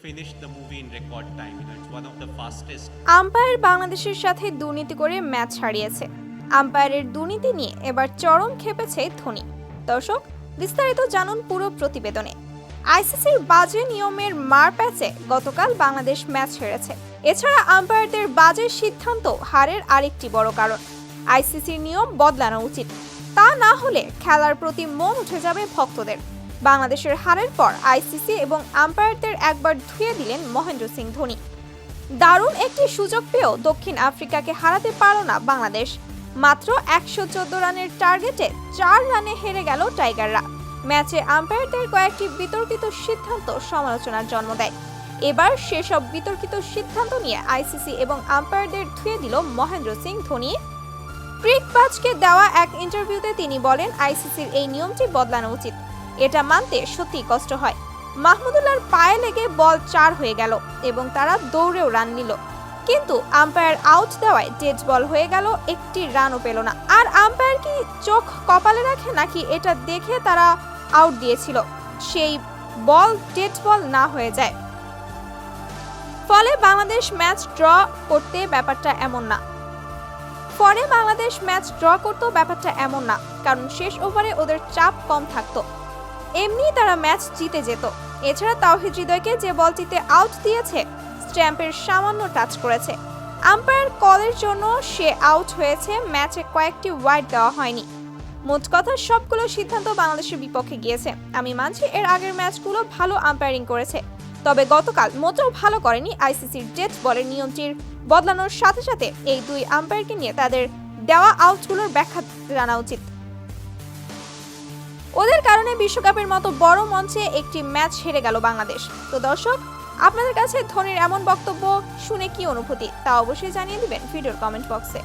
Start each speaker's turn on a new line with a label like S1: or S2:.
S1: finished the movie in record time. It's one of the fastest.
S2: Umpire বাংলাদেশের সাথে দুর্নীতি করে ম্যাচ হারিয়েছে। আম্পায়ারের দুর্নীতি নিয়ে এবার চরম ক্ষেপেছে ধোনি। দর্শক, বিস্তারিত জানুন পুরো প্রতিবেদনে। আইসিসির বাজে নিয়মের মারপ্যাচে গতকাল বাংলাদেশ ম্যাচ হেরেছে। এছাড়া আম্পায়ারদের বাজে সিদ্ধান্ত হারের আরেকটি বড় কারণ। আইসিসির নিয়ম বদলানো উচিত, তা না হলে খেলার প্রতি মন উঠে যাবে ভক্তদের। বাংলাদেশের হারের পর আইসিসি এবং আম্পায়ারদের একবার ধুয়ে দিলেন মহেন্দ্র সিং ধোনি। দারুণ একটি সুযোগ পেয়েও দক্ষিণ আফ্রিকাকে হারাতে পারল না বাংলাদেশ। মাত্র 114 রানের টার্গেটে 4 রানে হেরে গেল টাইগাররা। ম্যাচে আম্পায়ারদের কয়েকটি বিতর্কিত সিদ্ধান্ত সমালোচনার জন্ম দেয়। এবার সেসব বিতর্কিত সিদ্ধান্ত নিয়ে আইসিসি এবং আম্পায়ারদের ধুয়ে দিল মহেন্দ্র সিং ধোনি। ক্রিকবাজকে দেওয়া এক ইন্টারভিউতে তিনি বলেন, আইসিসির এই নিয়মটি বদলানো উচিত। এটা মানতে সত্যিই কষ্ট হয়। মাহমুদুল্লাহর পায়ে লেগে বল 4 হয়ে গেল এবং তারা দৌড়েও রান নিল, কিন্তু আম্পায়ার আউট দেওয়ায় ডেড বল হয়ে গেল, একটি রানও পেল না। আর আম্পায়ার কি চোখ কপালে রাখে নাকি এটা দেখে তারা আউট দিয়েছিল সেই বল ডেড বল না হয়ে যায়? ফলে বাংলাদেশ ম্যাচ ড্র করতে ব্যাপারটা এমন না, কারণ শেষ ওভারে ওদের চাপ কম থাকতো, এমনি তারা ম্যাচ জিতে যেত। এছাড়া তাওহিদ হৃদয়কে যে বলটিতে আউট দিয়েছে, স্ট্যাম্পের সামান্য টাচ করেছে। আম্পায়ার কলের জন্য সে আউট হয়েছে, ম্যাচে কয়েকটি ওয়াইড দেওয়া হয়নি। মোট কথা, সবগুলো সিদ্ধান্ত বাংলাদেশের বিপক্ষে গিয়েছে। আমি মানছি এর আগের ম্যাচগুলো ভালো আম্পায়ারিং করেছে, তবে গতকাল মোটেও ভালো করেনি। আইসিসির ডেড বলের নিয়মটির বদলানোর সাথে সাথে এই দুই আম্পায়ারকে নিয়ে তাদের দেওয়া আউটগুলোর ব্যাখ্যা জানা উচিত। ওদের কারণে বিশ্বকাপের মতো বড় মঞ্চে একটি ম্যাচ হেরে গেল বাংলাদেশ। তো দর্শক, আপনাদের কাছে ধোনির এমন বক্তব্য শুনে কি অনুভূতি, তা অবশ্যই জানিয়ে দিবেন ভিডিওর কমেন্ট বক্সে।